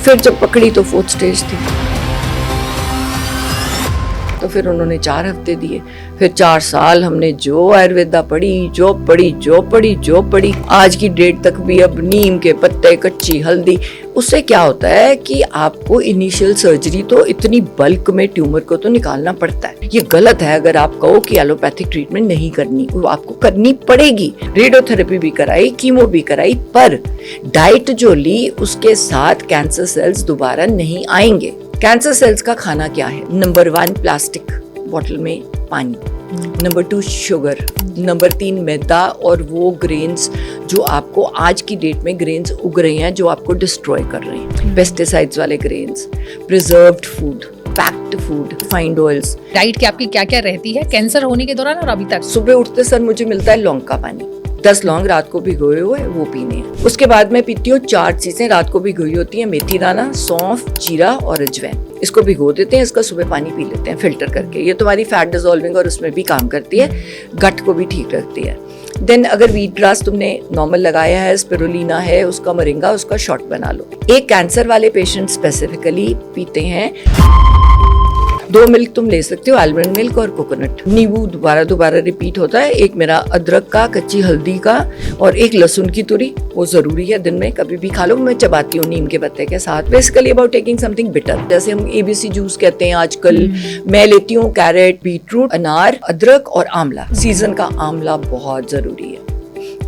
फिर जब पकड़ी तो 4th स्टेज थी, तो फिर उन्होंने 4 हफ्ते दिए। फिर 4 साल हमने जो आयुर्वेदा पढ़ी, जो पढ़ी, आज की डेट तक भी अब नीम के पत्ते, कच्ची हल्दी, उससे क्या होता है कि आपको इनिशियल सर्जरी तो इतनी बल्क में ट्यूमर को तो निकालना पड़ता है। ये गलत है अगर आप कहो कि एलोपैथिक ट्रीटमेंट नहीं करनी, वो आपको करनी पड़ेगी। रेडियोथेरेपी भी कराई, कीमो भी कराई, पर डाइट जो ली उसके साथ कैंसर सेल्स दोबारा नहीं आएंगे। कैंसर सेल्स का खाना क्या है? नंबर 1 प्लास्टिक बॉटल में पानी, नंबर 2 शुगर, नंबर 3 मैदा और वो ग्रेन्स जो आपको आज की डेट में ग्रेन्स उग रहे हैं जो आपको डिस्ट्रॉय कर रहे हैं, पेस्टिसाइड्स वाले grains, preserved food, packed food, find oils. Diet की आपकी क्या क्या रहती है कैंसर होने के दौरान और अभी तक? सुबह उठते सर मुझे मिलता है लौंग का पानी, 10 लौंग रात को भिगोए हुए वो पीने हैं। उसके बाद मैं पीती हूँ 4 चीजें रात को भिगोई होती हैं, मेथी दाना, सौंफ, जीरा और अजवाइन। इसको भिगो देते हैं, इसका सुबह पानी पी लेते हैं फिल्टर करके। ये तुम्हारी फैट डिसॉल्विंग और उसमें भी काम करती है, गट को भी ठीक रखती है। देन अगर वीट ग्रास तुमने नॉर्मल लगाया है, स्पिरुलिना है, उसका मोरिंगा, उसका शॉट बना लो। एक कैंसर वाले पेशेंट स्पेसिफिकली पीते हैं 2 मिल्क तुम ले सकते हो, आलमंड मिल्क और कोकोनट। नींबू दोबारा रिपीट होता है। एक मेरा अदरक का, कच्ची हल्दी का और एक लहसुन की तुरी, वो जरूरी है दिन में कभी भी खा लो। मैं चबाती हूँ नीम के पत्ते के साथ। Basically about taking something bitter, जैसे हम ABC जूस कहते हैं आजकल। मैं लेती हूँ कैरेट, बीटरूट, अनार, अदरक और आंवला। सीजन का आंवला बहुत जरूरी है,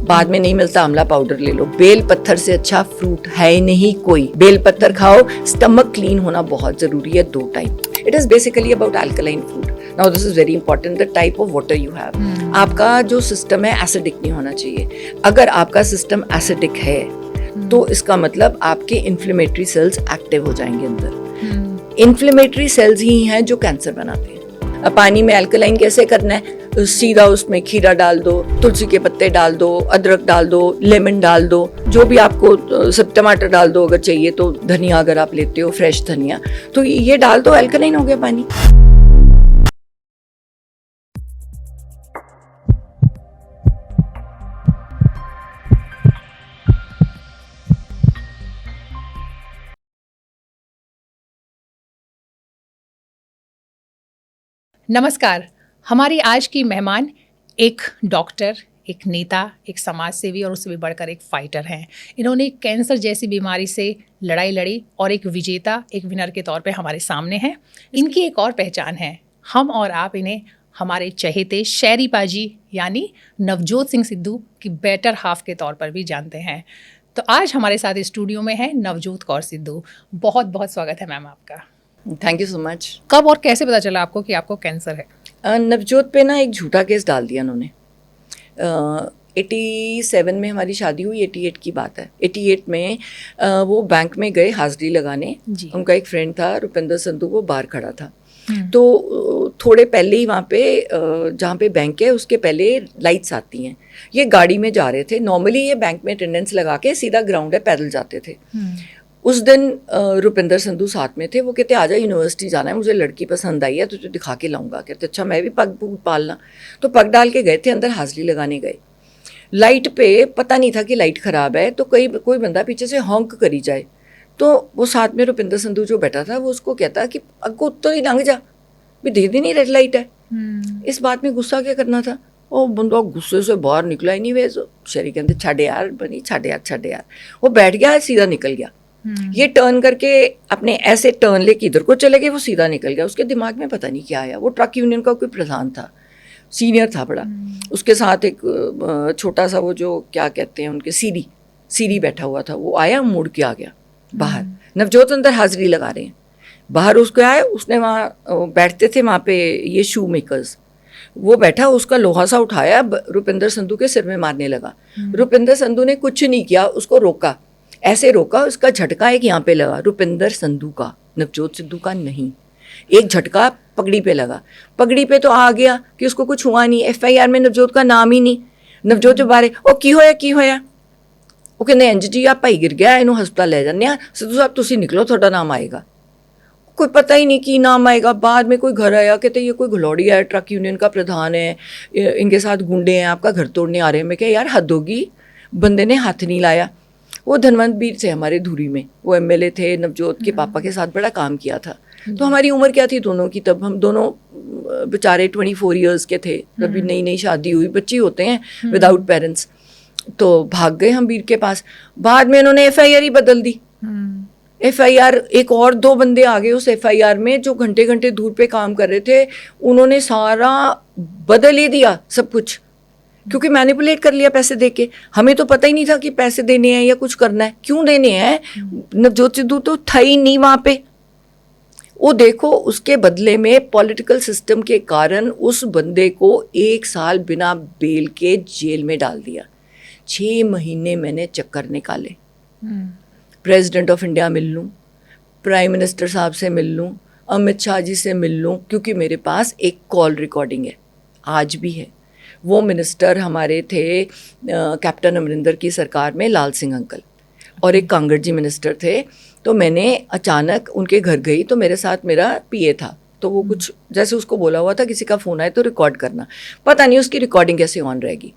बाद में नहीं मिलता आंवला पाउडर ले लो। बेल पत्थर से अच्छा फ्रूट है नहीं कोई। बेल पत्थर खाओ। स्टमक क्लीन होना बहुत जरूरी है 2 time. It is basically about alkaline food. Now this is very important, the type of water you have. आपका जो सिस्टम है एसिडिक नहीं होना चाहिए। अगर आपका सिस्टम एसिडिक है तो इसका मतलब आपके इन्फ्लेमेटरी सेल्स एक्टिव हो जाएंगे अंदर। इन्फ्लेमेटरी सेल्स ही हैं जो कैंसर बनाते हैं। अब पानी में अल्कलाइन कैसे करना है? सीधा उसमें खीरा डाल दो, तुलसी के पत्ते डाल दो, अदरक डाल दो, लेमन डाल दो, जो भी आपको, सब टमाटर डाल दो अगर चाहिए तो, धनिया अगर आप लेते हो फ्रेश धनिया, तो ये डाल दो, अल्कलाइन हो गया पानी। नमस्कार, हमारी आज की मेहमान एक डॉक्टर, एक नेता, एक समाज सेवी और उससे भी बढ़कर एक फाइटर हैं। इन्होंने कैंसर जैसी बीमारी से लड़ाई लड़ी और एक विजेता, एक विनर के तौर पे हमारे सामने हैं। इनकी एक और पहचान है, हम और आप इन्हें हमारे चहेते शहरी पाजी यानी नवजोत सिंह सिद्धू की बेटर हाफ के तौर पर भी जानते हैं। तो आज हमारे साथ स्टूडियो में है नवजोत कौर सिद्धू। बहुत बहुत स्वागत है मैम आपका। Thank you so much. कब और कैसे पता चला आपको कि आपको कैंसर है? नवजोत पे ना एक झूठा केस डाल दिया उन्होंने। 87 में हमारी शादी हुई, 88 की बात है। 88 में वो बैंक में गए हाजिरी लगाने। उनका एक फ्रेंड था रुपिंदर संधू, वो बाहर खड़ा था। तो थोड़े पहले ही वहाँ पे जहाँ पे बैंक है उसके पहले लाइट्स आती हैं। ये गाड़ी में जा रहे थे। नॉर्मली ये बैंक में अटेंडेंस लगा के सीधा ग्राउंड है, पैदल जाते थे। उस दिन रुपिंदर संधू साथ में थे। वो कहते आजा यूनिवर्सिटी जाना है, मुझे लड़की पसंद आई है, तुझे दिखा के लाऊंगा। कहते अच्छा मैं भी पग पूग पालना। तो पग डाल के गए थे, अंदर हाजिरी लगाने गए। लाइट पे पता नहीं था कि लाइट ख़राब है, तो कोई बंदा पीछे से हॉन्क करी जाए। तो वो साथ में रुपिंदर संधू जो बैठा था वो उसको कहता कि अगो तो ही लंघ जा, भी दे दी नहीं, रेड लाइट है। इस बात में गुस्सा क्या करना था? वो बंदा गुस्से से बाहर निकला ही नहीं। वे शरी कहते छाड़े यार बनी, छाड़े यार। वो बैठ गया, सीधा निकल गया। ये टर्न करके अपने ऐसे टर्न लेके इधर को चले गए, वो सीधा निकल गया। उसके दिमाग में पता नहीं क्या आया। वो ट्रक यूनियन का कोई प्रधान था, सीनियर था बड़ा। उसके साथ एक छोटा सा वो जो क्या कहते हैं उनके सीरी बैठा हुआ था। वो आया, मुड़ के आ गया बाहर। नवजोत अंदर हाजिरी लगा रहे हैं, बाहर उसको आया। उसने वहाँ बैठते थे वहाँ पे ये शू मेकर्स, वो बैठा, उसका लोहा सा उठाया, रुपिंदर संधू के सिर में मारने लगा। रुपिंदर संधू ने कुछ नहीं किया, उसको रोका, ऐसे रोका, उसका झटका एक यहाँ पे लगा, रुपिंदर संधू का, नवजोत सिद्धू का नहीं। एक झटका पगड़ी पे लगा। पगड़ी पे तो आ गया कि उसको कुछ हुआ नहीं। FIR में नवजोत का नाम ही नहीं। नवजोत जो बारे ओ की होया वो कहते इंज जी आप भाई गिर गया, इनू हस्पताल ले जाने आ, सिद्धू साहब तुसी निकलो, थोड़ा नाम आएगा। कोई पता ही नहीं कि नाम आएगा। बाद में कोई घर आया, कहते ये कोई घुलौड़िया है, ट्रक यूनियन का प्रधान है, इनके साथ गुंडे हैं, आपका घर तोड़ने आ रहे हैं। मैं क्या यार हद होगी, बंदे ने हाथ नहीं लाया। वो धनवंत बीर थे हमारे धुरी में, वो एमएलए थे, नवजोत के पापा के साथ बड़ा काम किया था। तो हमारी उम्र क्या थी दोनों की तब, हम दोनों बेचारे 24 इयर्स के थे, तभी नई नई शादी हुई, बच्चे होते हैं विदाउट पेरेंट्स। तो भाग गए हम बीर के पास, बाद में उन्होंने एफआईआर ही बदल दी। एफआईआर, एक और 2 बंदे आ गए उस एफआईआर में जो घंटे घंटे दूर पे काम कर रहे थे, उन्होंने सारा बदल ही दिया सब कुछ, क्योंकि मैनिपुलेट कर लिया पैसे देके। हमें तो पता ही नहीं था कि पैसे देने हैं या कुछ करना है, क्यों देने हैं। नवजोत सिद्धू तो था ही नहीं वहां पे। वो देखो, उसके बदले में पॉलिटिकल सिस्टम के कारण उस बंदे को 1 साल बिना बेल के जेल में डाल दिया। 6 महीने मैंने चक्कर निकाले, प्रेसिडेंट ऑफ इंडिया मिल लूँ, प्राइम मिनिस्टर साहब से मिल लूँ, अमित शाह जी से मिल लूँ, क्योंकि मेरे पास एक कॉल रिकॉर्डिंग है, आज भी है। वो मिनिस्टर हमारे थे कैप्टन अमरिंदर की सरकार में, लाल सिंह अंकल, और एक कांगड़ जी मिनिस्टर थे। तो मैंने अचानक उनके घर गई, तो मेरे साथ मेरा पीए था, तो वो कुछ जैसे उसको बोला हुआ था किसी का फ़ोन आए तो रिकॉर्ड करना, पता नहीं उसकी रिकॉर्डिंग कैसे ऑन रहेगी।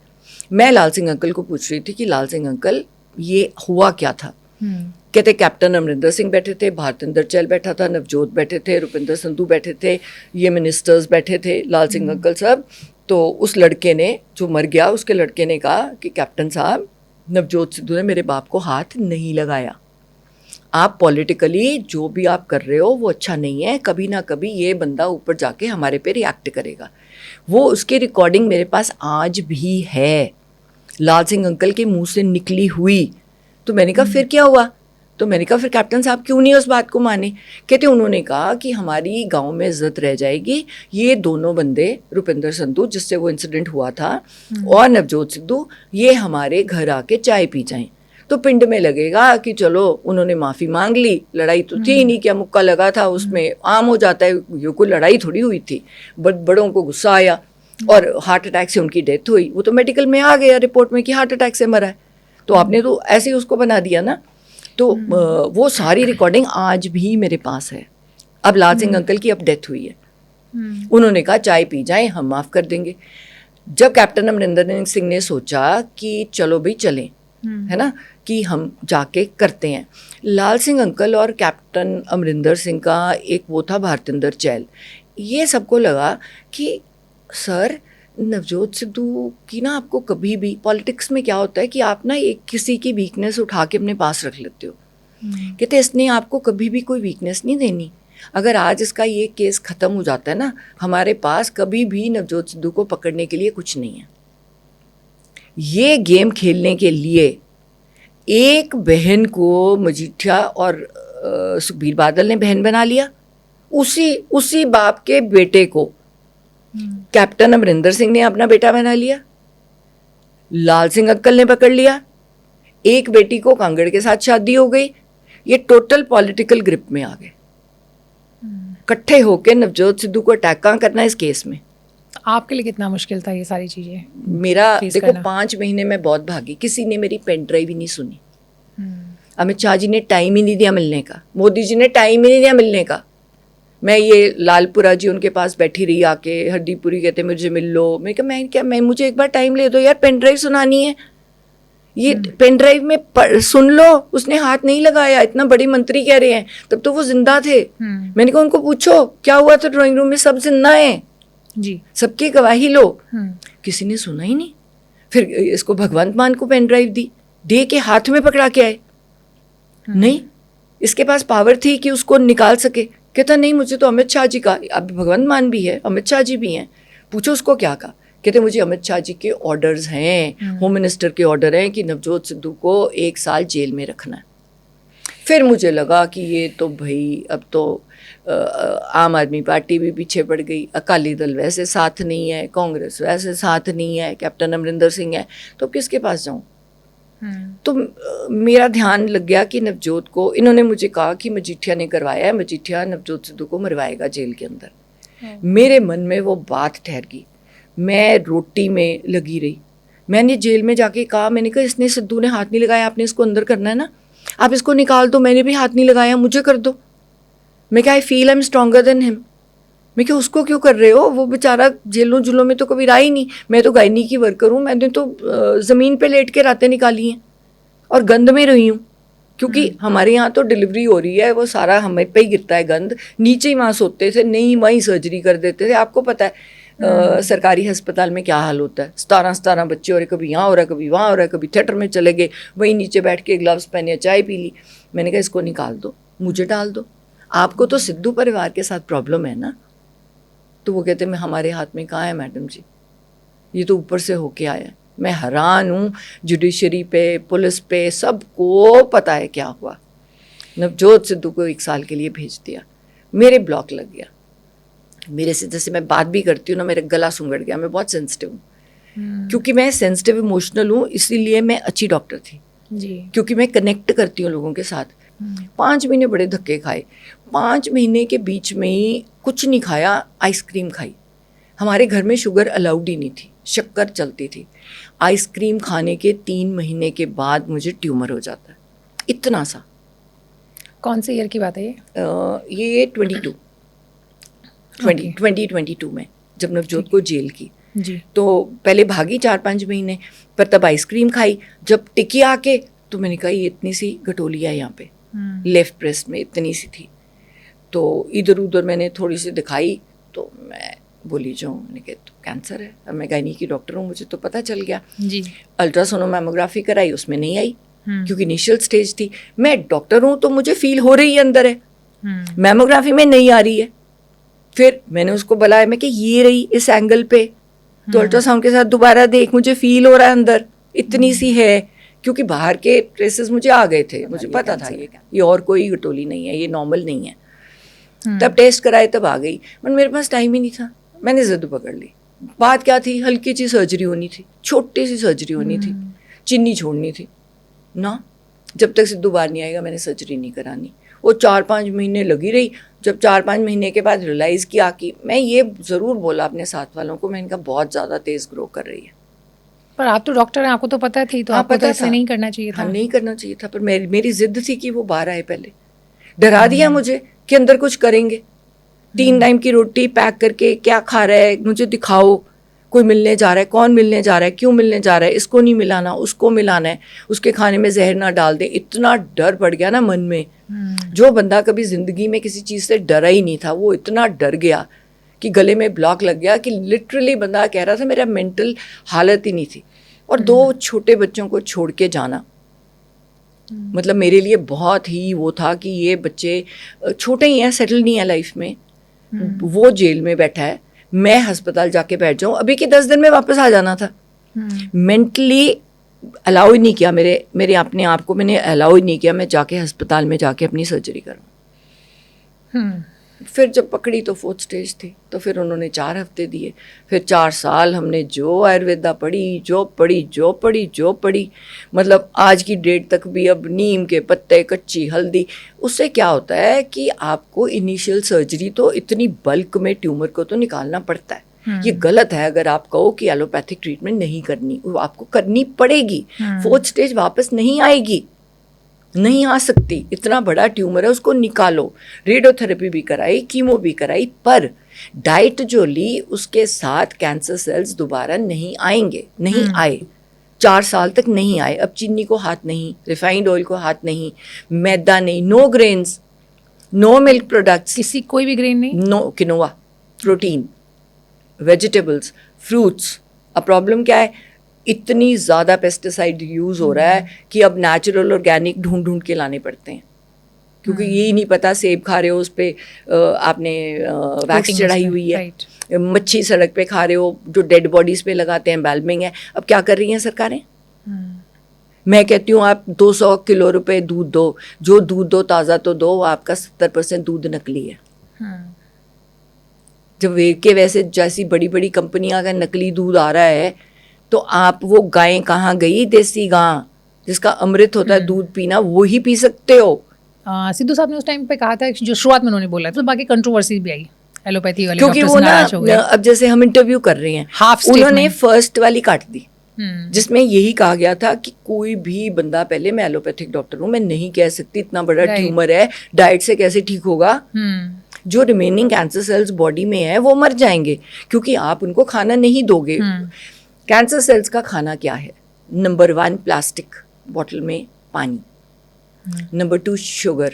मैं लाल सिंह अंकल को पूछ रही थी कि लाल सिंह अंकल ये हुआ क्या था। कहते कैप्टन अमरिंदर सिंह बैठे थे, भारतेंद्र चैल बैठा था, नवजोत बैठे थे, रुपिंदर संधू बैठे थे, ये मिनिस्टर्स बैठे थे, लाल सिंह अंकल सब। तो उस लड़के ने जो मर गया, उसके लड़के ने कहा कि कैप्टन साहब, नवजोत सिद्धू ने मेरे बाप को हाथ नहीं लगाया, आप पॉलिटिकली जो भी आप कर रहे हो वो अच्छा नहीं है, कभी ना कभी ये बंदा ऊपर जाके हमारे पे रिएक्ट करेगा। वो उसकी रिकॉर्डिंग मेरे पास आज भी है, लाल सिंह अंकल के मुंह से निकली हुई। तो मैंने कहा फिर क्या हुआ, तो मैंने कहा फिर कैप्टन साहब क्यों नहीं उस बात को माने। कहते उन्होंने कहा कि हमारी गांव में इज्जत रह जाएगी, ये दोनों बंदे, रुपिंदर संधू जिससे वो इंसिडेंट हुआ था और नवजोत सिद्धू, ये हमारे घर आके चाय पी जाएं, तो पिंड में लगेगा कि चलो उन्होंने माफ़ी मांग ली, लड़ाई तो थी नहीं, क्या मुक्का लगा था उसमें, आम हो जाता है, ये कोई लड़ाई थोड़ी हुई थी। बड़ों को गुस्सा आया और हार्ट अटैक से उनकी डेथ हुई। वो तो मेडिकल में आ गया रिपोर्ट में कि हार्ट अटैक से मरा है, तो आपने तो ऐसे ही उसको बना दिया ना। तो वो सारी रिकॉर्डिंग आज भी मेरे पास है। अब लाल सिंह अंकल की अब डेथ हुई है, उन्होंने कहा चाय पी जाएं, हम माफ़ कर देंगे। जब कैप्टन अमरिंदर सिंह ने सोचा कि चलो भाई चलें, है ना, कि हम जाके करते हैं, लाल सिंह अंकल और कैप्टन अमरिंदर सिंह का एक वो था भारतेंद्र चैल, ये सबको लगा कि सर नवजोत सिद्धू की ना, आपको कभी भी पॉलिटिक्स में क्या होता है कि आप ना एक किसी की वीकनेस उठा के अपने पास रख लेते हो। कहते इसने आपको कभी भी कोई वीकनेस नहीं देनी। अगर आज इसका ये केस ख़त्म हो जाता है ना, हमारे पास कभी भी नवजोत सिद्धू को पकड़ने के लिए कुछ नहीं है। ये गेम खेलने के लिए एक बहन को मजीठिया और सुखबीर बादल ने बहन बना लिया, उसी बाप के बेटे को कैप्टन अमरिंदर सिंह ने अपना बेटा बना लिया, लाल सिंह अंकल ने पकड़ लिया, एक बेटी को कांगड़ के साथ शादी हो गई। ये टोटल पॉलिटिकल ग्रिप में आ गए, इकट्ठे होके नवजोत सिद्धू को अटैक कहाँ करना है इस केस में। आपके लिए कितना मुश्किल था ये सारी चीजें? मेरा देखो 5 महीने में बहुत भागी, किसी ने मेरी पेन ड्राइव ही नहीं सुनी। अमित शाह जी ने टाइम ही नहीं दिया मिलने का, मोदी जी ने टाइम ही नहीं दिया मिलने का। मैं ये लालपुरा जी उनके पास बैठी रही आके, हरदीपुरी कहते मुझे मिल लो, मैं कहा मैं मुझे एक बार टाइम ले दो यार, पेन ड्राइव सुनानी है, ये पेन ड्राइव में सुन लो। उसने हाथ नहीं लगाया, इतना बड़ी मंत्री कह रहे हैं, तब तो वो जिंदा थे। मैंने कहा उनको पूछो क्या हुआ था ड्राइंग रूम में, सब जिंदा है जी, सबकी गवाही लो। किसी ने सुना ही नहीं। फिर इसको भगवंत मान को पेन ड्राइव दे के हाथ में पकड़ा के आए, नहीं इसके पास पावर थी कि उसको निकाल सके। कहता नहीं मुझे तो अमित शाह जी का, अब भगवंत मान भी है, अमित शाह जी भी हैं, पूछो उसको क्या कहा। कहते मुझे अमित शाह जी के ऑर्डर्स हैं, होम मिनिस्टर के ऑर्डर हैं कि नवजोत सिद्धू को 1 साल जेल में रखना है। फिर मुझे लगा कि ये तो भाई अब तो आम आदमी पार्टी भी पीछे पड़ गई, अकाली दल वैसे साथ नहीं है, कांग्रेस वैसे साथ नहीं है, कैप्टन अमरिंदर सिंह है, तो किसके पास जाऊं। तो मेरा ध्यान लग गया कि नवजोत को, इन्होंने मुझे कहा कि मजीठिया ने करवाया है, मजीठिया नवजोत सिद्धू को मरवाएगा जेल के अंदर। मेरे मन में वो बात ठहर गई, मैं रोटी में लगी रही। मैंने जेल में जाके कहा, मैंने कहा इसने, सिद्धू ने हाथ नहीं लगाया, आपने इसको अंदर करना है ना, आप इसको निकाल दो, मैंने भी हाथ नहीं लगाया, मुझे कर दो। मैं क्या, I feel I am stronger than him. मैं क्या उसको क्यों कर रहे हो, वो बेचारा जेलों जुलों में तो कभी रहा ही नहीं, मैं तो गायनी की वर्कर हूँ, मैंने तो ज़मीन पे लेट के रातें निकाली हैं और गंद में रही हूँ, क्योंकि हमारे यहाँ तो डिलीवरी हो रही है, वो सारा हमें पे ही गिरता है गंद, नीचे ही वहाँ सोते थे, नहीं वहीं सर्जरी कर देते थे। आपको पता है सरकारी अस्पताल में क्या हाल होता है, 17 बच्चे हो रहे, कभी यहाँ हो रहा है, कभी वहाँ हो रहा है, कभी थिएटर में चले गए, वहीं नीचे बैठ के ग्लव्स पहने चाय पी ली। मैंने कहा इसको निकाल दो, मुझे डाल दो, आपको तो सिद्धू परिवार के साथ प्रॉब्लम है ना। तो वो कहते मैं हमारे हाथ में कहाँ है मैडम जी, ये तो ऊपर से होके आया है। मैं हैरान हूँ, जुडिशरी पे, पुलिस पे, सबको पता है क्या हुआ। नवजोत सिद्धू को 1 साल के लिए भेज दिया, मेरे ब्लॉक लग गया। मेरे से जैसे मैं बात भी करती हूँ ना, मेरा गला सुंगड़ गया। मैं बहुत सेंसिटिव हूँ, क्योंकि मैं सेंसिटिव इमोशनल हूँ, इसीलिए मैं अच्छी डॉक्टर थी जी, क्योंकि मैं कनेक्ट करती हूँ लोगों के साथ। 5 महीने बड़े धक्के खाए, 5 महीने के बीच में ही कुछ नहीं खाया, आइसक्रीम खाई। हमारे घर में शुगर अलाउड ही नहीं थी, शक्कर चलती थी। आइसक्रीम खाने के 3 महीने के बाद मुझे ट्यूमर हो जाता है, इतना सा। कौन से ईयर की बात है ये 2022 में, जब नवजोत को जेल की जी। तो पहले भागी 4-5 महीने, पर तब आइसक्रीम खाई। जब टिकी आके तो मैंने कहा ये इतनी सी गठोली है यहाँ पे लेफ्ट ब्रेस्ट में, इतनी सी थी। तो इधर उधर मैंने थोड़ी सी दिखाई, तो मैं बोली जो, मैंने कहा तो कैंसर है। अब मैं गायनी की डॉक्टर हूँ, मुझे तो पता चल गया जी। अल्ट्रासोनोमैमोग्राफी कराई, उसमें नहीं आई, क्योंकि इनिशियल स्टेज थी। मैं डॉक्टर हूँ तो मुझे फील हो रही है अंदर है, मैमोग्राफी में नहीं आ रही है। फिर मैंने उसको बुलाया, मैं कि ये रही इस एंगल पे, तो अल्ट्रासाउंड के साथ दोबारा देख, मुझे फील हो रहा है अंदर इतनी सी है, क्योंकि बाहर के ट्रेसेस मुझे आ गए थे, मुझे पता था ये और कोई गटोली नहीं है, ये नॉर्मल नहीं है। तब टेस्ट कराए, तब आ गई, पर मेरे पास टाइम ही नहीं था। मैंने जिद पकड़ ली। बात क्या थी, हल्की सी सर्जरी होनी थी, छोटी सी सर्जरी होनी थी, चिन्नी छोड़नी थी ना। जब तक सिद्धू बाहर नहीं आएगा मैंने सर्जरी नहीं करानी। वो 4-5 महीने लगी रही। जब 4-5 महीने के बाद रियलाइज़ किया कि मैं ये ज़रूर बोला अपने साथ वालों को, मैं इनका बहुत ज़्यादा तेज़ ग्रो कर रही है। पर आप तो डॉक्टर हैं, आपको तो पता थी, तो आपको तो ऐसे नहीं करना चाहिए था। नहीं करना चाहिए था, पर मेरी जिद थी कि वो बाहर आए। पहले डरा दिया मुझे कि अंदर कुछ करेंगे। 3 टाइम की रोटी पैक करके, क्या खा रहा है मुझे दिखाओ, कोई मिलने जा रहा है, कौन मिलने जा रहा है, क्यों मिलने जा रहा है, इसको नहीं मिलाना, उसको मिलाना है, उसके खाने में जहर ना डाल दे। इतना डर पड़ गया ना मन में। जो बंदा कभी जिंदगी में किसी चीज़ से डरा ही नहीं था, वो इतना डर गया कि गले में ब्लॉक लग गया, कि लिटरली बंदा कह रहा था मेरा मेंटल हालत ही नहीं थी। और 2 छोटे बच्चों को छोड़ के जाना, मतलब मेरे लिए बहुत ही वो था कि ये बच्चे छोटे ही हैं, सेटल नहीं है लाइफ में। वो जेल में बैठा है, मैं अस्पताल जाके बैठ जाऊं, अभी के 10 दिन में वापस आ जाना था। मेंटली अलाउ ही नहीं किया, मेरे अपने आप को मैंने अलाउ ही नहीं किया मैं जाके अस्पताल में जाके अपनी सर्जरी करूं। फिर जब पकड़ी तो 4th स्टेज थी, तो फिर उन्होंने 4 हफ्ते दिए। फिर 4 साल हमने जो आयुर्वेदा पढ़ी, मतलब आज की डेट तक भी अब नीम के पत्ते, कच्ची हल्दी, उससे क्या होता है कि आपको इनिशियल सर्जरी तो इतनी बल्क में ट्यूमर को तो निकालना पड़ता है। ये गलत है अगर आप कहो कि एलोपैथिक ट्रीटमेंट नहीं करनी, वो आपको करनी पड़ेगी। 4th स्टेज वापस नहीं आएगी, नहीं आ सकती। इतना बड़ा ट्यूमर है, उसको निकालो। रेडियोथेरेपी भी कराई, कीमो भी कराई, पर डाइट जो ली उसके साथ कैंसर सेल्स दोबारा नहीं आएंगे, नहीं आए। 4 साल तक नहीं आए। अब चीनी को हाथ नहीं, रिफाइंड ऑयल को हाथ नहीं, मैदा नहीं, no grains, no milk products, किसी कोई भी ग्रेन नहीं, no quinoa, protein, vegetables, fruits. अब प्रॉब्लम क्या है, इतनी ज़्यादा पेस्टिसाइड यूज़ हो रहा है कि अब नेचुरल ऑर्गेनिक ढूंढ के लाने पड़ते हैं, क्योंकि यही नहीं पता सेब खा रहे हो उस पर आपने वैक्स चढ़ाई हुई है, मच्छी सड़क पे खा रहे हो जो डेड बॉडीज़ पे लगाते हैं, एम्बैलमिंग है। अब क्या कर रही हैं सरकारें? मैं कहती हूँ आप 200 किलो रुपए दूध दो, जो दूध दो ताज़ा तो दो, आपका 70% दूध नकली है। जब वेग के वैसे जैसी बड़ी बड़ी कंपनियां का नकली दूध आ रहा है, तो आप वो गायें कहाँ गई, देसी गां जिसका अमृत होता है दूध पीना, वो ही पी सकते हो। सिद्धू साहब ने उस टाइम पे कहा था, जो शुरुआत में उन्होंने बोला, तो बाकी कंट्रोवर्सी भी आई एलोपैथी वाले, क्योंकि वो ना अब जैसे हम इंटरव्यू कर रहे हैं, उन्होंने फर्स्ट वाली काट दी, जिसमें यही कहा गया था कि कोई भी बंदा, पहले मैं एलोपैथिक डॉक्टर हूँ, मैं नहीं कह सकती इतना बड़ा ट्यूमर है, डाइट से कैसे ठीक होगा। जो रिमेनिंग कैंसर सेल्स बॉडी में है वो मर जाएंगे, क्योंकि आप उनको खाना नहीं दोगे। कैंसर सेल्स का खाना क्या है? नंबर 1 प्लास्टिक बॉटल में पानी, नंबर 2 शुगर,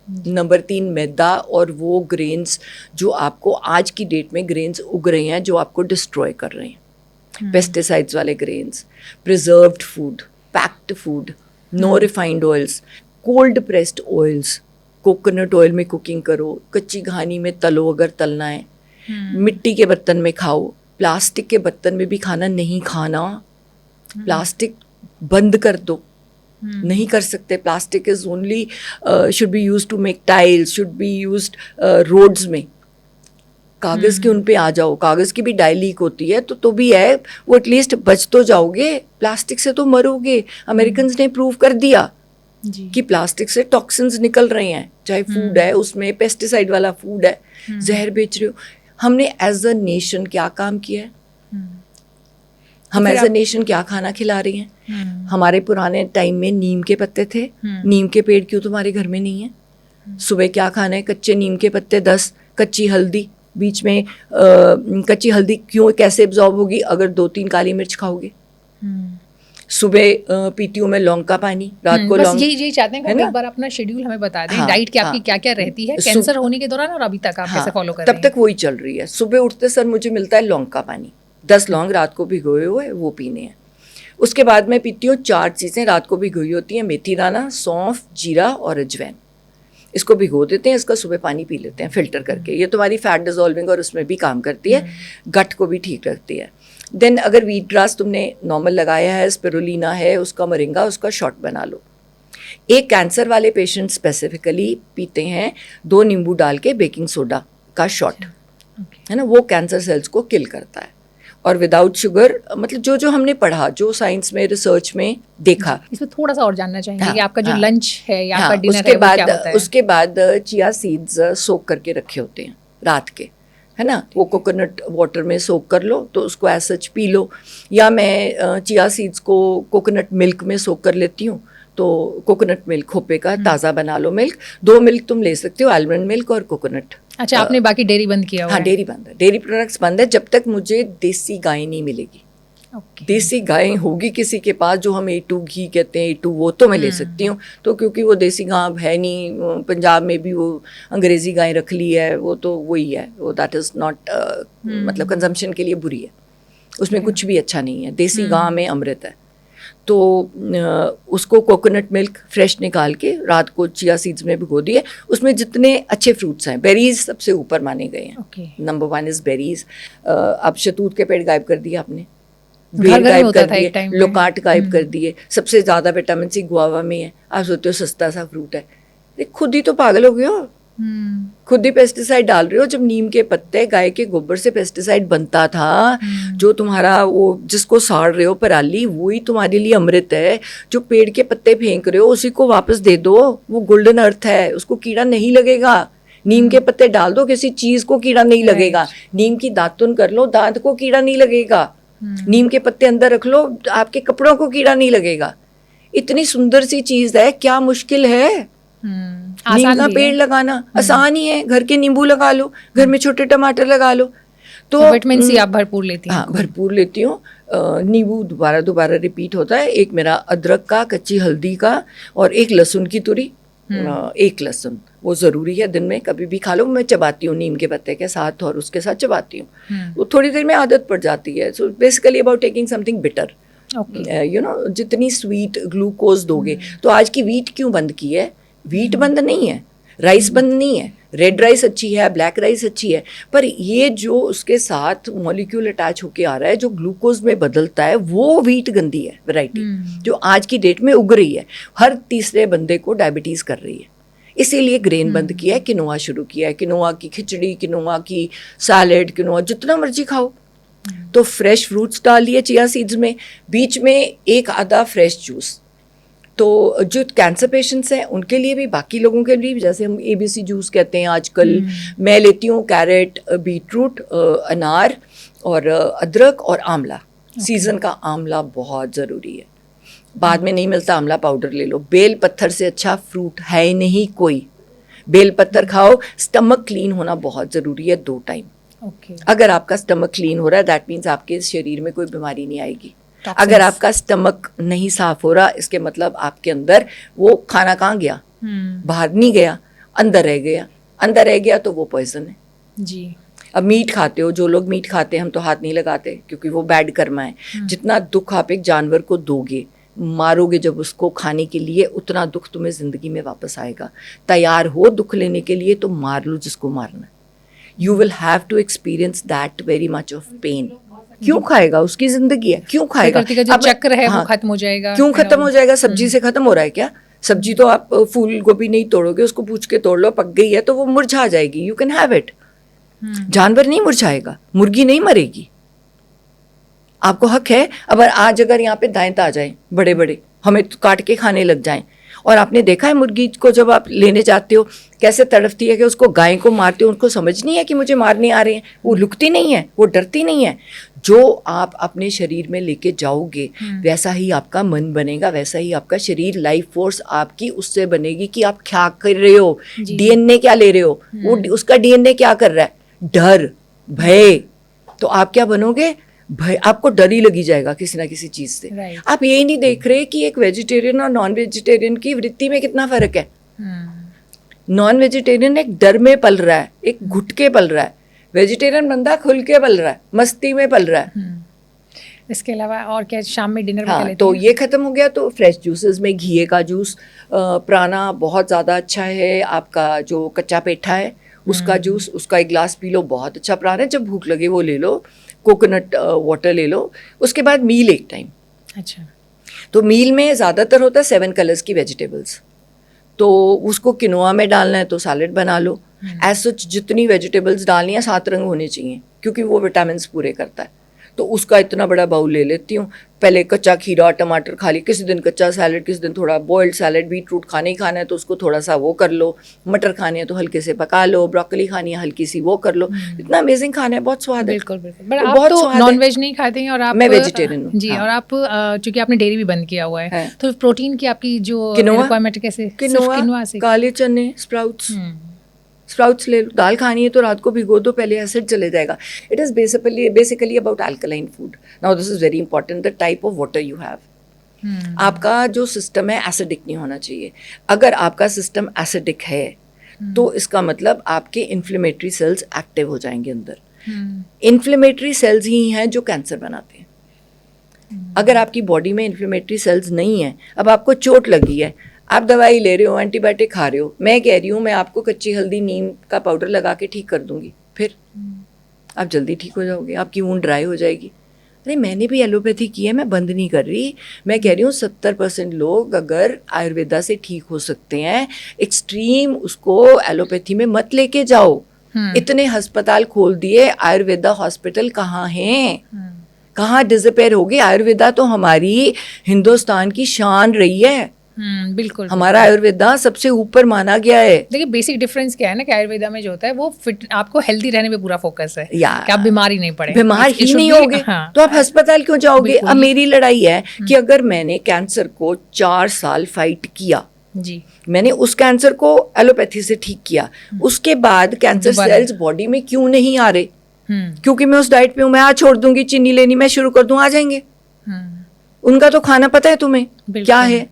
नंबर 3 मैदा और वो ग्रेन्स जो आपको आज की डेट में ग्रेन्स उग रहे हैं जो आपको डिस्ट्रॉय कर रहे हैं, पेस्टिसाइड्स वाले grains, preserved food, packed food, no refined oils, cold pressed oils, coconut oil में कुकिंग करो, कच्ची घानी में तलो अगर तलना है, मिट्टी के बर्तन में खाओ, प्लास्टिक के बर्तन में भी खाना नहीं खाना, प्लास्टिक बंद कर दो, नहीं कर सकते। Plastic is only should be used to make tiles, should be used roads में। कागज़ के उन पे आ जाओ, कागज़ की भी डाई लीक होती है तो भी है, वो एटलीस्ट बच तो जाओगे, प्लास्टिक से तो मरोगे। अमेरिकन ने प्रूव कर दिया कि प्लास्टिक से टॉक्सिन्स निकल रहे हैं, चाहे फूड है उसमें पेस्टिसाइड वाला फूड है, जहर बेच रहे हो। हमने एज अ नेशन क्या काम किया है? हम एज अ नेशन क्या खाना खिला रही हैं? हमारे पुराने टाइम में नीम के पत्ते थे, नीम के पेड़ क्यों तुम्हारे घर में नहीं है? सुबह क्या खाना है? कच्चे नीम के पत्ते 10, कच्ची हल्दी, बीच में कच्ची हल्दी क्यों, कैसे एब्जॉर्ब होगी अगर 2-3 काली मिर्च खाओगे? सुबह पीती हूँ मैं लौंग का पानी, रात को लौंग। यही चाहते हैं कि एक बार अपना शेड्यूल हमें बता दें, डाइट की आपकी क्या क्या रहती है कैंसर होने के दौरान और अभी तक आप कैसे फॉलो कर रहे हैं? तब तक वही चल रही है। सुबह उठते सर मुझे मिलता है लौंग का पानी, 10 लौंग रात को भिगोए हुए वो पीने हैं। उसके बाद मैं पीती हूँ 4 चीज़ें रात को भिगोई होती हैं, मेथी दाना, सौंफ, जीरा और अजवैन। इसको भिगो देते हैं, इसका सुबह पानी पी लेते हैं फिल्टर करके। ये तुम्हारी फैट डिजोल्विंग और उसमें भी काम करती है, गट को भी ठीक रखती है। देन अगर वीट ग्रास तुमने नॉर्मल लगाया है, स्पिरुलिना है, उसका मोरिंगा, उसका शॉट बना लो। एक कैंसर वाले पेशेंट स्पेसिफिकली पीते हैं 2 नींबू डाल के बेकिंग सोडा का शॉट, है ना, वो कैंसर सेल्स को किल करता है। और विदाउट शुगर, मतलब जो जो हमने पढ़ा, जो साइंस में रिसर्च में देखा। इसमें थोड़ा सा और जानना चाहेंगे कि आपका जो लंच है या आपका डिनर उसके है बाद, वो क्या होता है? उसके बाद चिया सीड्स सोक करके रखे होते हैं रात के, है ना, वो कोकोनट वाटर में सोक कर लो तो उसको एज सच पी लो। या मैं चिया सीड्स को कोकोनट मिल्क में सोक कर लेती हूँ, तो कोकोनट मिल्क, खोपे का ताज़ा बना लो मिल्क। 2 मिल्क तुम ले सकते हो, आलमंड मिल्क और कोकोनट। अच्छा, आपने बाकी डेयरी बंद किया हुआ है? हाँ, डेयरी बंद है, डेयरी प्रोडक्ट्स बंद है जब तक मुझे देसी गाय नहीं मिलेगी। देसी गाय होगी किसी के पास, जो हम A2 घी कहते हैं, A2, वो तो मैं ले सकती हूँ। तो क्योंकि वो देसी गाय है नहीं, पंजाब में भी वो अंग्रेजी गाय रख ली है, वो तो वही है, वो दैट इज़ नॉट, मतलब कंजम्पशन के लिए बुरी है, उसमें कुछ भी अच्छा नहीं है। देसी गाय में अमृत है। तो उसको कोकोनट मिल्क फ्रेश निकाल के रात को चिया सीड्स में भिगो दिए। उसमें जितने अच्छे फ्रूट्स हैं, बेरीज सबसे ऊपर माने गए हैं। Number 1 is berries. अब शतूत के पेड़ गायब कर दिए आपने, बेर गायब कर दिए, लोकाट गायब कर दिए। सबसे ज़्यादा विटामिन सी गुआवा में है। आप सोचते हो सस्ता सा फ्रूट है, खुद ही तो पागल हो गए हो, खुद ही पेस्टिसाइड डाल रहे हो। जब नीम के पत्ते, गाय के गोबर से पेस्टिसाइड बनता था, जो तुम्हारा वो जिसको साड़ रहे हो पराली, वही तुम्हारे लिए अमृत है। जो पेड़ के पत्ते फेंक रहे हो उसी को वापस दे दो, वो गोल्डन अर्थ है, उसको कीड़ा नहीं लगेगा। नीम के पत्ते डाल दो, किसी चीज को कीड़ा नहीं लगेगा। नीम की दातुन कर लो, दांत को कीड़ा नहीं लगेगा। नीम के पत्ते अंदर रख लो, आपके कपड़ों को कीड़ा नहीं लगेगा। इतनी सुंदर सी चीज है, क्या मुश्किल है? नीम का पेड़ लगाना आसान ही है, घर के नींबू लगा लो, घर में छोटे टमाटर लगा लो। तो विटामिन सी आप भरपूर लेती हैं? हाँ, भरपूर लेती हूँ। नींबू दोबारा रिपीट होता है। एक मेरा अदरक का, कच्ची हल्दी का, और एक लहसुन की तुरी, 1 लहसुन, वो ज़रूरी है दिन में कभी भी खा लो। मैं चबाती हूँ नीम के पत्ते के साथ और उसके साथ चबाती हूँ, वो थोड़ी देर में आदत पड़ जाती है। So basically about taking something bitter, you know, जितनी स्वीट ग्लूकोज दोगे। तो आज की वीट क्यों बंद की है? वीट बंद नहीं है, राइस बंद नहीं है, रेड राइस अच्छी है, ब्लैक राइस अच्छी है, पर ये जो उसके साथ मॉलिक्यूल अटैच होके आ रहा है, जो ग्लूकोज में बदलता है, वो वीट गंदी है वैरायटी, जो आज की डेट में उग रही है। हर तीसरे बंदे को डायबिटीज़ कर रही है, इसीलिए ग्रेन बंद किया है, किनोआ शुरू किया है। किनोआ की खिचड़ी, किनोआ की सैलेड, किनोआ जितना मर्जी खाओ। तो फ्रेश फ्रूट्स डाल लिए चिया सीड्स में, बीच में एक आधा फ्रेश जूस। तो जो कैंसर पेशेंट्स हैं उनके लिए भी, बाकी लोगों के लिए भी, जैसे हम ABC जूस कहते हैं आजकल, मैं लेती हूँ कैरेट, बीटरूट, अनार और अदरक और आंवला। सीज़न का आंवला बहुत ज़रूरी है, बाद में नहीं मिलता आंवला पाउडर ले लो। बेल पत्थर से अच्छा फ्रूट है ही नहीं कोई। बेल पत्थर खाओ। स्टमक क्लीन होना बहुत ज़रूरी है 2 टाइम। अगर आपका स्टमक क्लीन हो रहा है, दैट मीन्स आपके शरीर में कोई बीमारी नहीं आएगी। अगर आपका स्टमक नहीं साफ हो रहा, इसके मतलब आपके अंदर वो खाना कहाँ गया, बाहर नहीं गया, अंदर रह गया, अंदर रह गया तो वो पॉइजन है जी। अब मीट खाते हो, जो लोग मीट खाते हैं हम तो हाथ नहीं लगाते क्योंकि वो बैड कर्मा है। जितना दुख आप एक जानवर को दोगे, मारोगे जब उसको खाने के लिए, उतना दुख तुम्हें जिंदगी में वापस आएगा। तैयार हो दुख लेने के लिए तो मार लो जिसको मारना है। You will have to experience that very much of pain. क्यों खाएगा, उसकी जिंदगी है, क्यों खाएगा? प्रकृति का जो चक्र है वो खत्म हो जाएगा। क्यों खत्म हो जाएगा? सब्जी से खत्म हो रहा है क्या? सब्जी तो आप फूल गोभी नहीं तोड़ोगे, उसको पूछ के तोड़ लो, पक गई है तो वो मुरझा जाएगी, यू कैन हैव इट। जानवर नहीं मुरझाएगा, मुर्गी नहीं मरेगी। आपको हक है, आज अगर यहाँ पे दांत आ जाए बड़े बड़े, हमें तो काट के खाने लग जाएं, और आपने देखा है मुर्गी को जब आप लेने जाते हो कैसे तड़फती है, कि उसको गाय को मारते हो, उनको समझ नहीं है कि मुझे मारने आ रहे हैं, वो लुकती नहीं है, वो डरती नहीं है। जो आप अपने शरीर में लेके जाओगे वैसा ही आपका मन बनेगा, वैसा ही आपका शरीर, लाइफ फोर्स आपकी उससे बनेगी कि आप क्या कर रहे हो, डीएनए क्या ले रहे हो, वो उसका डीएनए क्या कर रहा है, डर, भय। तो आप क्या बनोगे, भय, आपको डर ही लगी जाएगा किसी ना किसी चीज से। आप यही नहीं देख रहे कि एक वेजिटेरियन और नॉन वेजिटेरियन की वृत्ति में कितना फर्क है। नॉन वेजिटेरियन एक डर में पल रहा है, एक घुट के पल रहा है, वेजिटेरियन बंदा खुल के पल रहा है, मस्ती में पल रहा है। इसके अलावा और क्या शाम में डिनर में? हाँ, तो ये खत्म हो गया। तो फ्रेश जूसेस में घी का जूस, प्राणा बहुत ज़्यादा अच्छा है। आपका जो कच्चा पेठा है उसका जूस, उसका एक गिलास पी लो, बहुत अच्छा प्राणा है। जब भूख लगे वो ले लो, कोकोनट वाटर ले लो। उसके बाद मील एक टाइम। अच्छा। तो मील में ज़्यादातर होता है 7 कलर्स की वेजिटेबल्स, तो उसको किनोआ में डालना है तो सैलेड बना लो। एज सच जितनी वेजिटेबल्स डालनी है 7 रंग होने चाहिए क्योंकि वो विटामिन पूरे करता है। तो उसका इतना बड़ा बाउल ले लेती हूँ। पहले कच्चा खीरा टमाटर खा ली, किसी दिन कच्चा सैलेड, किसी दिन थोड़ा बॉइल्ड सैलेड। बीटरूट खाने ही खाना है तो उसको थोड़ा सा वो कर लो, मटर खाने हैं तो हल्के से पका लो, ब्रोकली खानी है हल्की सी वो कर लो। इतना अमेजिंग खाना है, बहुत स्वाद है। बिल्कुल बिल्कुल। बट आप तो नॉन वेज नहीं खाते हैं और आप? मैं वेजिटेरियन हूँ जी। और आप चूंकि आपने डेयरी भी बंद किया हुआ है तो प्रोटीन की आपकी जो रिक्वायरमेंट कैसे? किनोआ से, काले चने, स्प्राउट्स ले लो। दाल खानी है तो रात को भिगो दो, पहले एसिड चले जाएगा। It is basically about alkaline food. Now this is very important, the type of water you have. आपका जो सिस्टम है एसिडिक नहीं होना चाहिए। अगर आपका सिस्टम एसिडिक है तो इसका मतलब आपके इन्फ्लेमेटरी सेल्स एक्टिव हो जाएंगे अंदर। इन्फ्लेमेटरी सेल्स ही हैं जो कैंसर बनाते हैं। अगर आपकी बॉडी में इन्फ्लेमेटरी सेल्स नहीं है, अब आपको चोट लगी है, आप दवाई ले रहे हो, एंटीबायोटिक खा रहे हो, मैं कह रही हूँ मैं आपको कच्ची हल्दी नीम का पाउडर लगा के ठीक कर दूंगी, फिर आप जल्दी ठीक हो जाओगे, आपकी वूंड ड्राई हो जाएगी। अरे मैंने भी एलोपैथी की है, मैं बंद नहीं कर रही। मैं कह रही हूँ 70% लोग अगर आयुर्वेदा से ठीक हो सकते हैं, एक्सट्रीम उसको एलोपैथी में मत लेके जाओ। इतने अस्पताल खोल दिए, आयुर्वेदा हॉस्पिटल कहाँ हैं, कहाँ डिसअपेयर हो गए? आयुर्वेदा तो हमारी हिंदुस्तान की शान रही है। बिल्कुल। हमारा आयुर्वेदा सबसे ऊपर माना गया है। देखिए बेसिक डिफरेंस क्या है ना कि आयुर्वेदा में जो होता है वो फिट, आपको हेल्दी रहने पे पूरा फोकस है कि आप बीमारी नहीं पड़े, बीमार ही नहीं होगे। तो आप अस्पताल क्यों जाओगे? अब मेरी लड़ाई है कि अगर मैंने कैंसर को 4 साल फाइट किया जी, मैंने उस कैंसर को एलोपैथी से ठीक किया, उसके बाद कैंसर सेल्स बॉडी में क्यों नहीं आ रहे? क्योंकि मैं उस डाइट पे हूँ। मैं आज छोड़ दूंगी चीनी लेनी, मैं शुरू कर दूं, आ जाएंगे। उनका तो खाना पता है तुम्हें क्या है,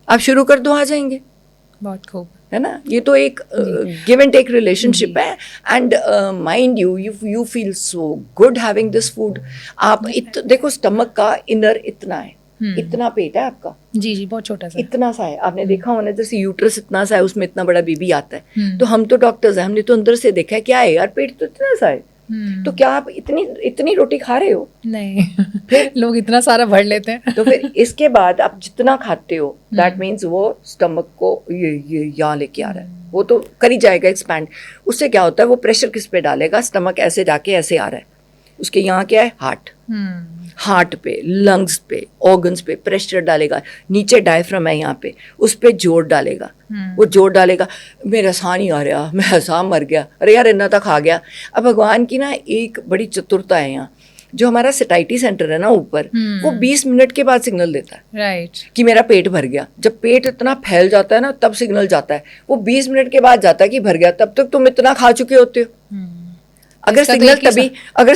आप शुरू कर दो, आ जाएंगे। बहुत खूब है ना। ये तो एक गिव एंड टेक रिलेशनशिप है। And mind you feel so good having this food. आप देखो स्टमक का इनर इतना है, इतना पेट है आपका। जी जी, बहुत छोटा सा, इतना सा है। आपने देखा होना जैसे यूट्रस इतना सा है, उसमें इतना बड़ा बेबी आता है। तो हम तो डॉक्टर्स हैं, हमने तो अंदर से देखा है क्या है यार, पेट तो इतना सा है। तो क्या आप इतनी रोटी खा रहे हो? नहीं। फिर लोग इतना सारा भर लेते हैं। तो फिर इसके बाद आप जितना खाते हो दैट मीन्स वो स्टमक को ये यहाँ लेके आ रहा है, वो तो कर ही जाएगा एक्सपैंड। उससे क्या होता है, वो प्रेशर किस पे डालेगा? स्टमक ऐसे जाके ऐसे आ रहा है, उसके यहाँ क्या है, हार्ट पे, लंग्स पे, ऑर्गन्स पे प्रेशर डालेगा। नीचे डायफ्राम है यहाँ पे, उस पे जोर डालेगा। वो जोर डालेगा, मेरा साह नहीं आ रहा, मैं साह मर गया, अरे यार इतना तक आ गया। अब भगवान की ना एक बड़ी चतुरता है यहाँ, जो हमारा सेटाइटी सेंटर है ना ऊपर, वो 20 मिनट के बाद सिग्नल देता है राइट कि मेरा पेट भर गया। जब पेट इतना फैल जाता है ना तब सिग्नल जाता है, वो 20 मिनट के बाद जाता है कि भर गया। तब तक तुम इतना खा चुके होते हो। अगर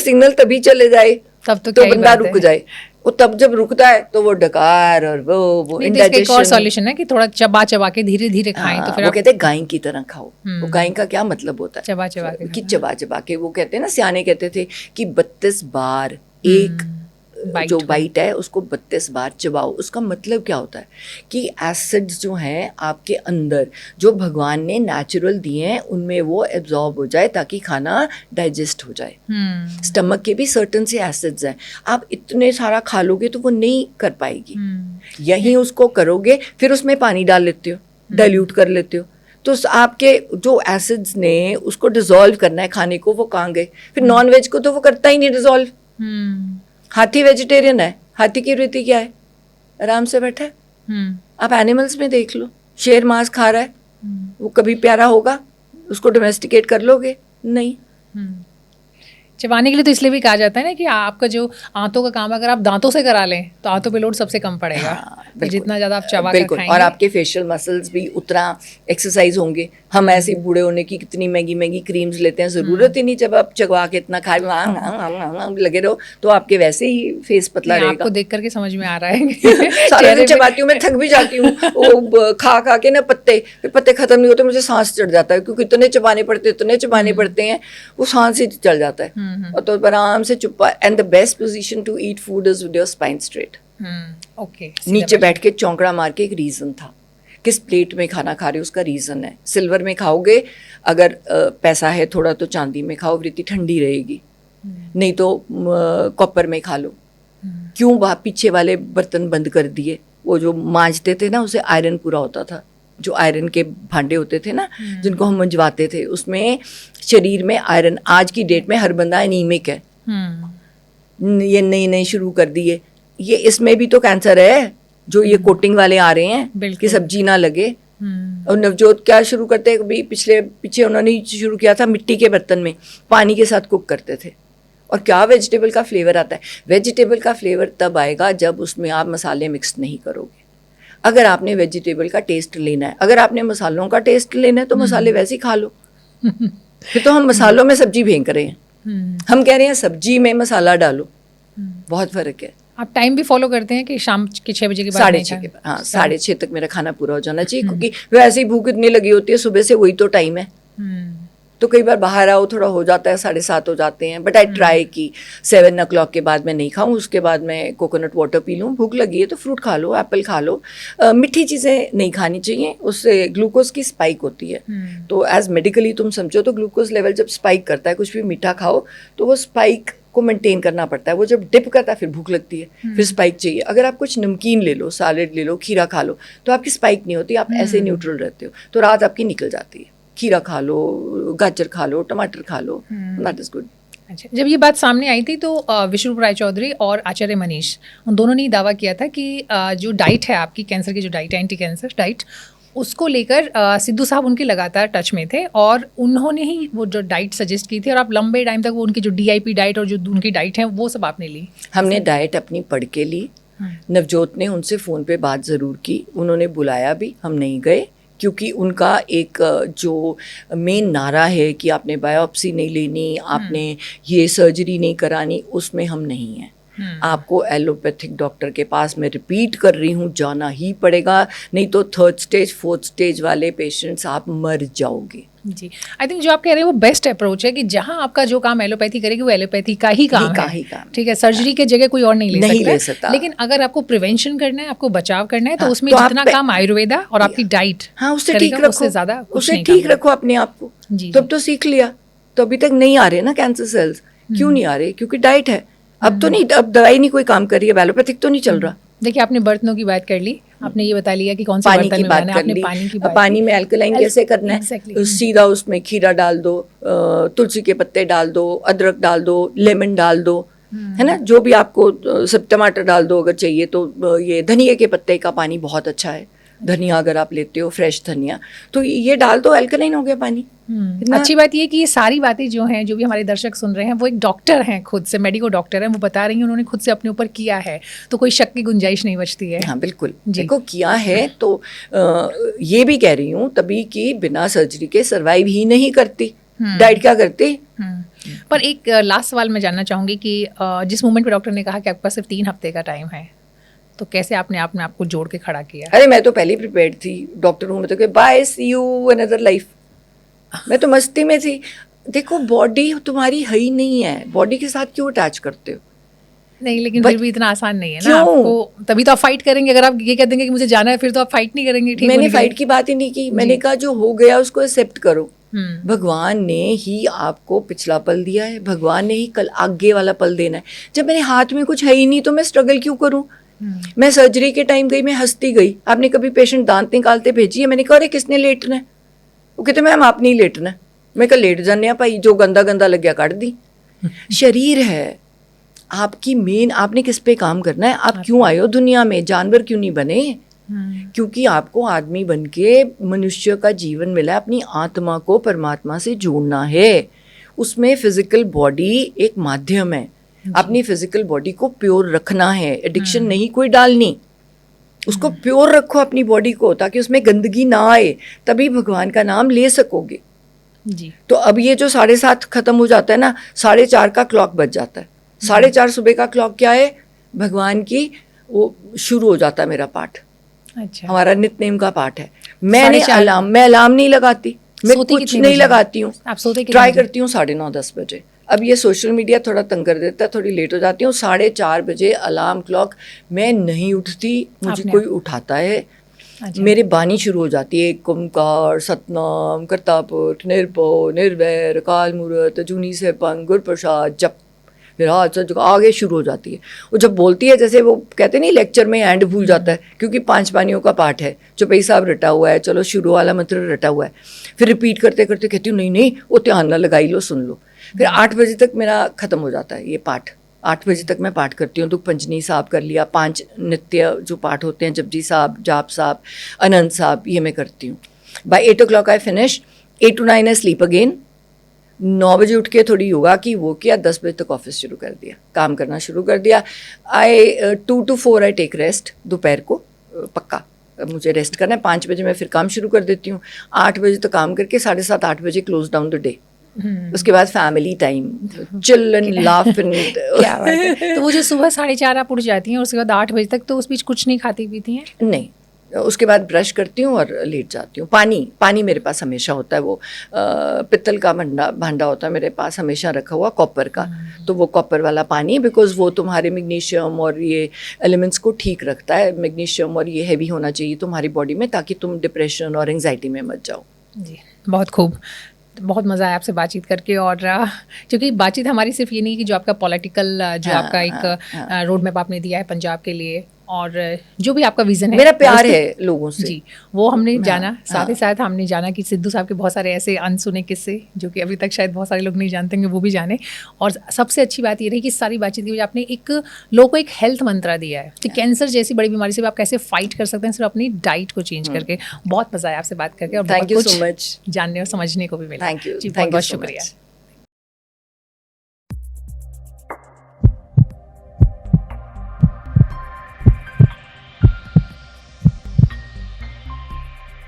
सिग्नल तभी चले जाए तब तो बंदा रुक जाए। वो तब जब रुकता है तो वो डकार और वो एक और सॉल्यूशन है कि थोड़ा चबा चबा के धीरे धीरे खाएं। तो फिर वो कहते हैं गाय की तरह खाओ। वो गाय का क्या मतलब होता है? चबा चबा के, कि चबा चबा के। वो कहते हैं ना, सियाने कहते थे कि 32 बार एक जो बाइट है उसको 32 बार चबाओ। उसका मतलब क्या होता है कि एसिड्स जो हैं आपके अंदर, जो भगवान ने नेचुरल दिए हैं, उनमें वो एब्जॉर्ब हो जाए ताकि खाना डाइजेस्ट हो जाए। स्टमक के भी सर्टन से एसिड्स हैं, आप इतने सारा खा लोगे तो वो नहीं कर पाएगी। यहीं उसको करोगे, फिर उसमें पानी डाल लेते हो, डाइल्यूट कर लेते हो, तो आपके जो एसिड्स ने उसको डिसॉल्व करना है खाने को, वो कहाँ गए? फिर नॉन वेज को तो वो करता ही नहीं डिसॉल्व। हाथी वेजिटेरियन है, हाथी की वृत्ति क्या है? आराम से बैठा है। आप एनिमल्स में देख लो, शेर मांस खा रहा है, वो कभी प्यारा होगा? उसको डोमेस्टिकेट कर लोगे? नहीं। चबाने के लिए तो इसलिए भी कहा जाता है ना कि आपका जो आंतों का काम अगर आप दांतों से करा लें तो आंतों पे लोड सबसे कम पड़ेगा। हाँ, जितना ज़्यादा आप चबा कर खाएंगे, और आपके फेशियल मसल्स भी उतना एक्सरसाइज होंगे। हम ऐसे बूढ़े होने की कितनी महंगी महंगी क्रीम्स लेते हैं, ज़रूरत ही नहीं। जब आप चबा के इतना खा लगे रहो तो आपके वैसे ही फेस पतला रहेगा। आपको देख करके समझ में आ रहा है। सारा दिन चबाती हूँ, मैं थक भी जाती हूँ। वो खा खा के ना पत्ते खत्म नहीं होते, मुझे सांस चढ़ जाता है, क्योंकि इतने चबाने पड़ते हैं, वो सांस ही चढ़ जाता है। और तो आराम से चुप्पा। And the best position to eat food is with your spine straight. Okay, नीचे बैठ के चौंकड़ा मार के। एक रीजन था, किस प्लेट में खाना खा रहे हो उसका रीजन है। सिल्वर में खाओगे, अगर पैसा है थोड़ा तो चांदी में खाओ, वृत्ति ठंडी रहेगी। नहीं तो कॉपर में खा लो। क्यों पीछे वाले बर्तन बंद कर दिए? वो जो मांजते थे ना, उसे आयरन पूरा होता था। जो आयरन के भांडे होते थे ना, जिनको हम मंजवाते थे, उसमें शरीर में आयरन। आज की डेट में हर बंदा एनीमिक है। ये नई शुरू कर दिए। ये इसमें भी तो कैंसर है, जो ये कोटिंग वाले आ रहे हैं कि सब्जी ना लगे। और नवजोत क्या शुरू करते हैं, कभी पीछे उन्होंने शुरू किया था, मिट्टी के बर्तन में पानी के साथ कुक करते थे। और क्या वेजिटेबल का फ्लेवर आता है? वेजिटेबल का फ्लेवर तब आएगा जब उसमें आप मसाले मिक्स नहीं करोगे। अगर आपने वेजिटेबल का टेस्ट लेना है, अगर आपने मसालों का टेस्ट लेना है, तो मसाले वैसे ही खा लो। फिर तो हम मसालों में सब्जी फेंक रहे हैं। हम कह रहे हैं सब्जी में मसाला डालो। बहुत फर्क है। आप टाइम भी फॉलो करते हैं कि शाम के 6 बजे के बाद? 6:30 के बाद। हाँ, 6:30 तक मेरा खाना पूरा हो जाना चाहिए, क्योंकि वैसे ही भूख इतनी लगी होती है सुबह से, वही तो टाइम है। तो कई बार बाहर आओ, थोड़ा हो जाता है, 7:30 हो जाते हैं। बट आई ट्राई कि 7 o'clock के बाद मैं नहीं खाऊं। उसके बाद मैं कोकोनट वाटर पी लूँ। भूख लगी है तो फ्रूट खा लो, एप्पल खा लो। मीठी चीज़ें नहीं खानी चाहिए, उससे ग्लूकोज की स्पाइक होती है। तो एज मेडिकली तुम समझो तो ग्लूकोज लेवल जब स्पाइक करता है, कुछ भी मीठा खाओ तो वो स्पाइक को मेंटेन करना पड़ता है। वो जब डिप करता है फिर भूख लगती है, फिर स्पाइक चाहिए। अगर आप कुछ नमकीन ले लो, सैलेड ले लो, खीरा खा लो, तो आपकी स्पाइक नहीं होती, आप ऐसे न्यूट्रल रहते हो, तो रात आपकी निकल जाती है। खीरा खा लो, गाजर खा लो, टमाटर खा लो, दैट इज गुड। अच्छा, जब ये बात सामने आई थी तो विष्णु राय चौधरी और आचार्य मनीष, उन दोनों ने दावा किया था कि जो डाइट है आपकी, कैंसर की जो डाइट है, एंटी कैंसर डाइट, उसको लेकर सिद्धू साहब उनके लगातार टच में थे और उन्होंने ही वो जो डाइट सजेस्ट की थी, और आप लंबे टाइम तक वो उनकी जो DIP डाइट और जो उनकी डाइट है वो सब आपने ली। हमने डाइट अपनी पढ़ के ली। नवजोत ने उनसे फ़ोन पे बात ज़रूर की, उन्होंने बुलाया भी, हम नहीं गए, क्योंकि उनका एक जो मेन नारा है कि आपने बायोप्सी नहीं लेनी, आपने ये सर्जरी नहीं करानी, उसमें हम नहीं हैं। आपको एलोपैथिक डॉक्टर के पास, मैं रिपीट कर रही हूँ, जाना ही पड़ेगा, नहीं तो 3rd स्टेज 4th स्टेज वाले पेशेंट्स आप मर जाओगे। जी, आई थिंक जो आप कह रहे हैं वो बेस्ट अप्रोच है कि जहां आपका जो काम एलोपैथी करेगी वो एलोपैथी का ही काम है। ठीक है, सर्जरी के जगह कोई और नहीं ले सकता। लेकिन अगर आपको प्रिवेंशन करना है, आपको बचाव करना है, तो उसमें जितना काम आयुर्वेदा और आपकी डाइट, हाँ, उससे ठीक रखो, उससे ज्यादा उससे ठीक रखो अपने आप को। तब तो सीख लिया। तो अभी तक नहीं आ रहे ना कैंसर सेल्स। क्यों नहीं आ रहे? क्योंकि डाइट है। अब तो नहीं, अब दवाई नहीं कोई काम कर रही है, एलोपैथिक तो नहीं चल रहा। देखिए, आपने बर्तनों की बात कर ली, आपने ये बता लिया कि कौन से बर्तन में बनाना है, आपने पानी की बात, पानी में अल्कलाइन कैसे करना है। सीधा उसमें खीरा डाल दो, तुलसी के पत्ते डाल दो, अदरक डाल दो, लेमन डाल दो, है ना, जो भी आपको, सब टमाटर डाल दो अगर चाहिए तो। ये धनिया के पत्ते का पानी बहुत अच्छा है। धनिया अगर आप लेते हो, फ्रेश धनिया, तो ये डाल दो, अल्कलाइन हो गया पानी। अच्छी बात ये कि ये सारी बातें जो हैं, जो भी हमारे दर्शक सुन रहे हैं, वो एक डॉक्टर हैं, खुद से मेडिको डॉक्टर हैं, वो बता रही हैं, उन्होंने खुद से अपने ऊपर किया है, तो कोई शक की गुंजाइश नहीं बचती है। हाँ बिल्कुल, देखो किया है तो ये भी कह रही हूँ तभी कि बिना सर्जरी के सर्वाइव ही नहीं करती। डाइट क्या करती? पर एक लास्ट सवाल मैं जानना चाहूँगी कि जिस मोमेंट पे डॉक्टर ने कहा कि आपके पास सिर्फ 3 हफ्ते का टाइम है, तो कैसे आपने अपने आप को जोड़ के खड़ा किया? अरे मैं तो पहले ही प्रिपेयर्ड थी, डॉक्टर रूम में तो bye see you another life, मैं तो मस्ती में थी। देखो बॉडी तुम्हारी है ही नहीं है, बॉडी के साथ क्यों अटैच करते हो? नहीं, लेकिन फिर भी इतना आसान नहीं है ना आपको, तभी तो आप फाइट करेंगे। अगर आप ये कह देंगे कि मुझे जाना है, फिर तो आप फाइट नहीं करेंगे। ठीक, मैंने फाइट की बात ही नहीं की, मैंने कहा जो हो गया उसको एक्सेप्ट करो। भगवान ने ही आपको पिछला पल दिया है, भगवान ने ही कल आगे वाला पल देना है। जब मेरे हाथ में कुछ है ही नहीं तो मैं स्ट्रगल क्यों करूं? मैं सर्जरी के टाइम गई, मैं हंसती गई। आपने कभी पेशेंट दांत निकालते भेजी है? मैंने कहा अरे किसने लेटना है? वो कहते मैम आप नहीं लेटना है। मैं कहा लेट जाने भाई, जो गंदा गंदा लग गया काट दी। शरीर है आपकी मेन, आपने किस पे काम करना है? आप क्यों आए हो दुनिया में? जानवर क्यों नहीं बने? क्योंकि आपको आदमी बन के मनुष्य का जीवन मिला है, अपनी आत्मा को परमात्मा से जोड़ना है। उसमें फिजिकल बॉडी एक माध्यम है, अपनी फिजिकल बॉडी को प्योर रखना है, एडिक्शन नहीं कोई डालनी, उसको प्योर रखो अपनी बॉडी को, ताकि उसमें गंदगी ना आए, तभी भगवान का नाम ले सकोगे जी। तो अब ये जो 7:30 खत्म हो जाता है ना, 4:30 का क्लॉक बज जाता है। 4:30 सुबह का क्लॉक क्या है? भगवान की वो शुरू हो जाता है मेरा पाठ। अच्छा। हमारा नित्यनेम का पाठ है। मैं अलार्म नहीं लगाती, मैं कुछ नहीं लगाती हूँ। आप सोते ट्राई करती हूँ 9:30-10 बजे। अब ये सोशल मीडिया थोड़ा तंग कर देता है, थोड़ी लेट हो जाती हूँ। 4:30 बजे अलार्म क्लॉक, मैं नहीं उठती, मुझे कोई उठाता है। अच्छा। मेरी बानी शुरू हो जाती है, ओंकार सतनाम करतापुर निर्भव निर्वैर अकाल मूर्त जूनी से पंग गुर प्रसाद जप, फिर हाथ से आगे शुरू हो जाती है। वो जब बोलती है, जैसे वो कहते नहीं लेक्चर में एंड भूल जाता है, क्योंकि 5 बानियों का पाठ है, चौपाई साहब रटा हुआ है, चलो शुरू वाला मंत्र रटा हुआ है। फिर रिपीट करते करते कहती हूँ नहीं वो ध्यान ना लगाई लो, सुन लो। फिर 8 बजे तक मेरा ख़त्म हो जाता है ये पाठ। 8 बजे तक मैं पाठ करती हूँ। दुख पंजनी साहब कर लिया, 5 नित्य जो पाठ होते हैं, जपजी साहब, जाप साहब, अनंत साहब, ये मैं करती हूँ। By 8 o'clock I finish. 8 to 9 I sleep again. 9 बजे उठ के थोड़ी योगा की, वो किया। 10 बजे तक ऑफिस शुरू कर दिया, काम करना शुरू कर दिया। 2 to 4 आई टेक रेस्ट, दोपहर को पक्का मुझे रेस्ट करना है। 5 बजे मैं फिर काम शुरू कर देती हूँ। 8 बजे तक काम करके 7:30-8 बजे क्लोज डाउन द डे। उसके बाद family time, chill and laugh and क्या बात है। तो वो जो सुबह 4:30 आप उठ जाती हैं और उसके बाद 8 बजे तक, तो उस बीच कुछ नहीं खाती पीती हैं? नहीं, उसके बाद ब्रश करती हूँ और लेट जाती हूँ। पानी मेरे पास हमेशा होता है। वो पित्तल का भांडा होता है मेरे पास हमेशा रखा हुआ, कॉपर का। तो वो कॉपर वाला पानी, बिकॉज वो तुम्हारे मैग्नीशियम और ये एलिमेंट्स को ठीक रखता है। मैग्नीशियम और ये हैवी होना चाहिए तुम्हारी बॉडी में, ताकि तुम डिप्रेशन और एंग्जाइटी में मत जाओ। जी, बहुत खूब। बहुत मज़ा आया आपसे बातचीत करके। और क्योंकि बातचीत हमारी सिर्फ ये नहीं कि जो आपका पॉलिटिकल जो आपका एक रोड मैप आपने दिया है पंजाब के लिए, और जो भी आपका विज़न है, मेरा प्यार है लोगों से जी, वो हमने जाना। साथ ही साथ हमने जाना कि सिद्धू साहब के बहुत सारे ऐसे अनसुने किस्से जो कि अभी तक शायद बहुत सारे लोग नहीं जानते होंगे, वो भी जाने। और सबसे अच्छी बात ये रही कि सारी बातचीत की वजह आपने एक लोगों को एक हेल्थ मंत्रा दिया है कि कैंसर जैसी बड़ी बीमारी से आप कैसे फाइट कर सकते हैं सिर्फ अपनी डाइट को चेंज करके। बहुत मज़ा आया आपसे बात करके, और थैंक यू सो मच। जानने और समझने को भी मिला। थैंक यू, बहुत बहुत शुक्रिया।